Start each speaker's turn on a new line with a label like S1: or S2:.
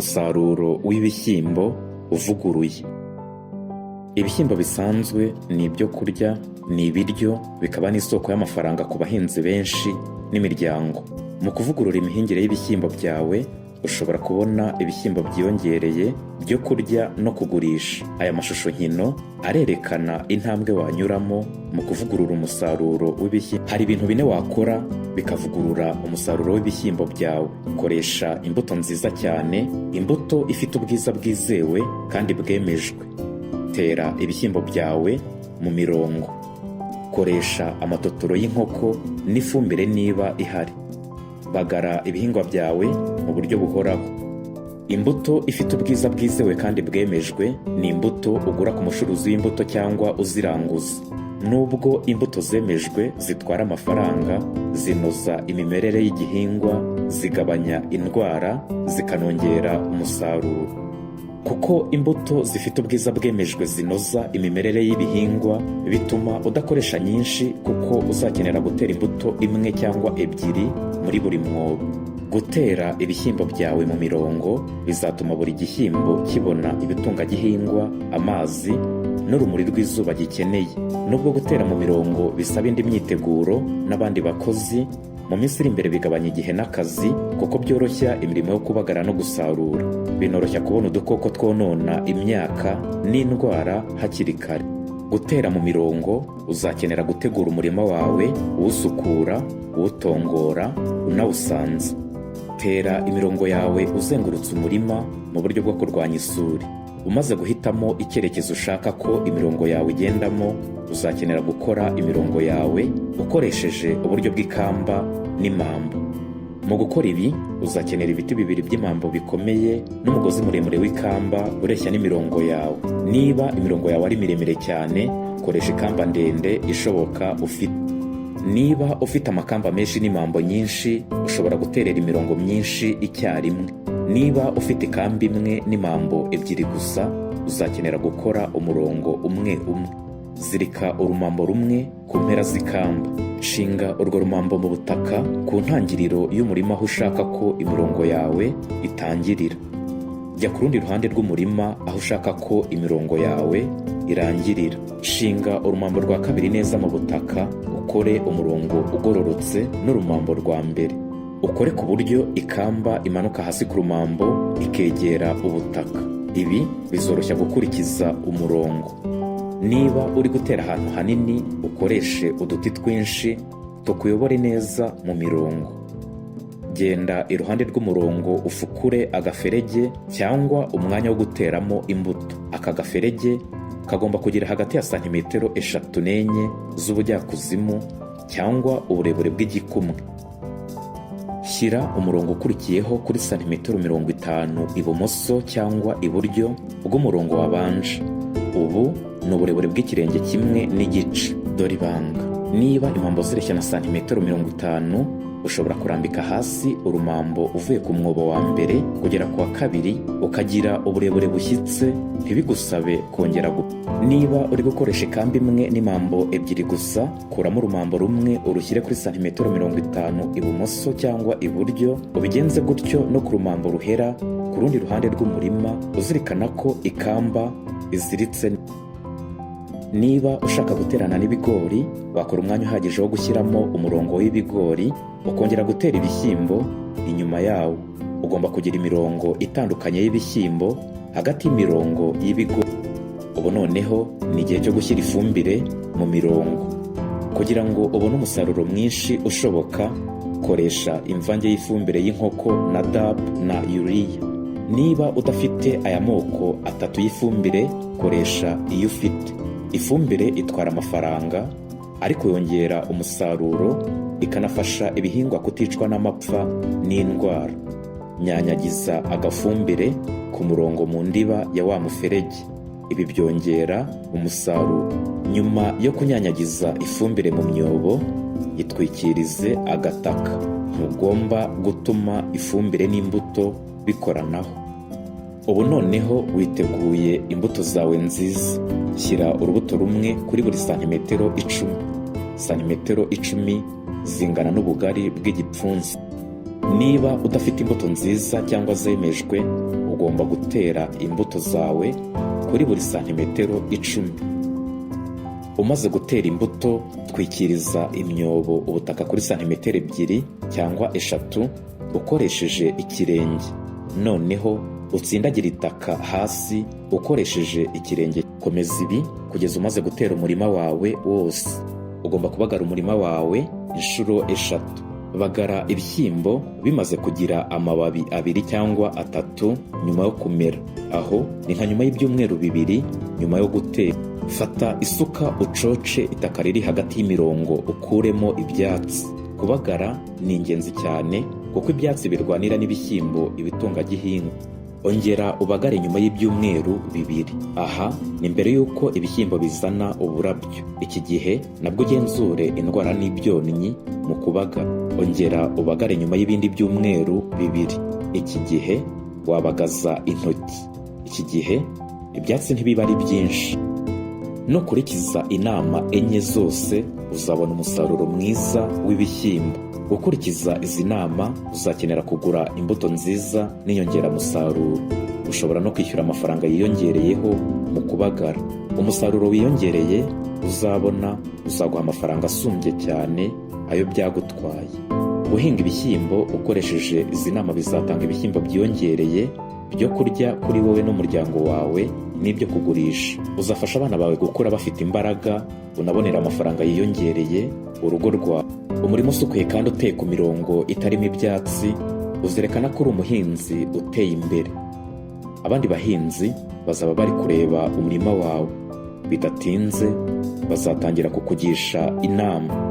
S1: Umusaruro w'ibishyimbo uvuguruye. Ibishyimbo bisanzwe ni ibyo kurya, ni ibiryo, bikaba n'isoko y'amafaranga ku bahinzi benshi n'imiryango. Mu kuvugurura imihingire y'ibishyimbo byawe, ushobora kubona ibishyimbo byiyongereye byo kurya no kugurisha. Aya mashusho nkino arerekana intambwe wanyuramo mu kuvugurura umusaruro w'ibishyimbo. Hari ibintu 4 wakora bikavugurura umusaruro w'ibishyimbo byawe. Koresha imbuto nziza cyane, imbuto ifite ubwiza bwizewe kandi bwemejwe. Tera ibishyimbo byawe mu mirongo. Koresha amatotoro y'inkoko n'ifumbire niba ihari. Bagara ibihingwa byawe mu buryo buhoraho. Imbuto ifite ubwiza bwizewe kandi bwemejwe ni imbuto ugura ku mucuruzi w'imbuto cyangwa uziranguza. Nubwo imbuto zemejwe zitwara amafaranga, zinoza imimerere y'igihingwa, zigabanya indwara, zikanongera umusaruro. Kuko imbuto zifite ubwiza bwemejwe zinoza imimerere y'ibihingwa, bituma udakoresha nyinshi kuko uzakenera gutera imbuto 1 cyangwa 2 muri buri mwobo. Gutera ibishyimbo byawe mu mirongo bizatuma buri gishyimbo kibona ibitunga gihingwa, amazi n'urumuri rw'izuba gikeneye. Nubwo gutera mu mirongo bisaba indi myiteguro n'abandi bakozi, mu minsi iri imbere bigabanya igihe n'akazi kuko byoroshya imirimo yo kubagara no gusarura. Binoroshya kubona udukoko twonona imyaka n'indwara hakiri kare. Gutera mu mirongo uzakenera gutegura umurima wawe, uwusukura, uwutongora, unawusanza. Tera imirongo yawe uzengurutse umurima mu buryo bwo kurwanya isuri. Umaze guhitamo icyerekezo ushaka ko imirongo yawe igendamo, uzakenera gukora imirongo yawe ukoresheje uburyo bw'ikamba n'imambo. Mu gukora ibi uzakenera ibiti 2 by'imambo bikomeye n'umugozi muremure w'ikamba ureshya n'imirongo yawe. Niba imirongo yawe ari miremire cyane, koresha ikamba ndende ishoboka ufite. Niba ufite amakamba menshi n'imambo nyinshi, ushobora guterera imirongo myinshi icyarimwe. Niba ufite ikamba 1 n'imambo 2 gusa, uzakenera gukora umurongo umwe. Zirika urumambo rumwe ku mpera z'ikamba. Shinga urwo rumambo mu butaka ku ntangiriro y'umurima aho ushaka ko imirongo yawe itangirira. Jya ku rundi ruhande rw'umurima aho ushaka ko imirongo yawe irangirira. Shinga urumambo rwa 2 neza mu butaka, ukore umurongo ugororotse n'urumambo rwa mbere. Ukore ku buryo ikamba imanuka hasi ku rumambo ikegera ubutaka. Ibi bizoroshya gukurikiza umurongo. Niba uri gutera ahantu hanini, ukoreshe uduti twinshi tukuyobore neza mu mirongo. Genda iruhande rw'umurongo ufukure agaferege cyangwa umwanya wo guteramo imbuto. Aka gaferege kagomba kugira hagati ya santimetero 3 n'enye z'ubujyakuzimu cyangwa uburebure bw'igikumwe. Shyira umurongo ukurikiyeho kuri santimetero 50 ibumoso cyangwa iburyo bw'umurongo wabanje. Ubu ni uburebure bw'ikirenge kimwe n'igice. Dore ibanga: niba impambo zireshya na santimetero 50, ushobora kurambika hasi urumambo uvuye ku mwobo wa mbere kugera ku wa 2, ukagira uburebure bushyitse, ntibigusabe kongera Niba uri gukoresha ikamba 1 n'imambo 2 gusa, kuramo urumambo rumwe urushyire kuri santimetero 50 ibumoso cyangwa iburyo. Ubigenze gutyo no ku rumambo ruhera ku rundi ruhande rw'umurima, uzirikana ko ikamba iziritse. Niba ushaka guterana n'ibigori, wakora umwanya uhagije wo gushyiramo umurongo w'ibigori, ukongera gutera ibishyimbo inyuma yawo. Ugomba kugira imirongo itandukanye y'ibishyimbo hagati y'imirongo y'ibigori. Ubu noneho ni igihe cyo gushyira ifumbire mu mirongo. Kugira ngo ubone umusaruro mwinshi ushoboka, koresha imvange y'ifumbire y'inkoko na DAP na urea. Niba udafite aya moko 3 y'ifumbire, koresha iyo ufite. Ifumbire itwara amafaranga, ariko yongera umusaruro, ikanafasha ibihingwa kuticwa n'amapfa n'indwara. Nyanyagiza agafumbire ku murongo mu ndiba ya wa muferege. Ibi byongera umusaruro. Nyuma yo kunyanyagiza ifumbire mu myobo, itwikirize agataka. Ntugomba gutuma ifumbire n'imbuto bikoranaho. Ubu noneho witeguye imbuto zawe nziza. Shyira urubuto rumwe kuri buri santimetero 10. Santimetero 10 zingana n'ubugari bw'igipfunsi. Niba udafite imbuto nziza cyangwa zemejwe, ugomba gutera imbuto zawe kuri buri santimetero 10. Umaze gutera imbuto, twikiriza imyobo ubutaka kuri santimetero 2 cyangwa 3 ukoresheje ikirenge. Noneho utsindagira itaka hasi ukoresheje ikirenge. Komeza ibi kugeza umaze gutera umurima wawe wose. Ugomba kubagara umurima wawe inshuro 3. Bagara ibishyimbo bimaze kugira amababi 2 cyangwa 3 nyuma yo kumera. Aho ni nka nyuma y'ibyumweru 2 nyuma yo gutera. Fata isuka ucoce itaka riri hagati y'imirongo ukuremo ibyatsi. Kubagara ni ingenzi cyane kuko ibyatsi birwanira n'ibishyimbo ibitungagihingwa. Ongera ubagare nyuma y'ibyumweru 2. Aha ni mbere y'uko ibishyimbo bizana uburabyo. Iki gihe nabwo ugenzure indwara n'ibyonnyi mu kubagara. Ongera ubagare nyuma y'ibindi byumweru 2. Iki gihe wabagaza intoki. Iki gihe ibyatsi ntibiba ari byinshi. Nukurikiza inama enye zose uzabona umusaruro mwiza w'ibishyimbo. Gukurikiza izi nama uzakenera kugura imbuto nziza n'inyongeramusaruro. Ushobora no kwishyura amafaranga yiyongereyeho mu kubagara. Umusaruro wiyongereye uzabona uzaguha amafaranga asumbye cyane ayo byagutwaye. Guhinga ibishyimbo ukoresheje izi nama bizatanga ibishyimbo byiyongereye byo kurya kuri wowe n'umuryango wawe n'ibyo kugurisha. Uzafasha abana bawe gukura bafite imbaraga, unabonera amafaranga yiyongereye urugo rwawe. Umurimo usukuye kandi uteye ku mirongo itarimo ibyatsi uzerekana ko uri umuhinzi uteye imbere. Abandi bahinzi bazaba bari kureba umurima wawe. Bidatinze bazatangira kukugisha inama.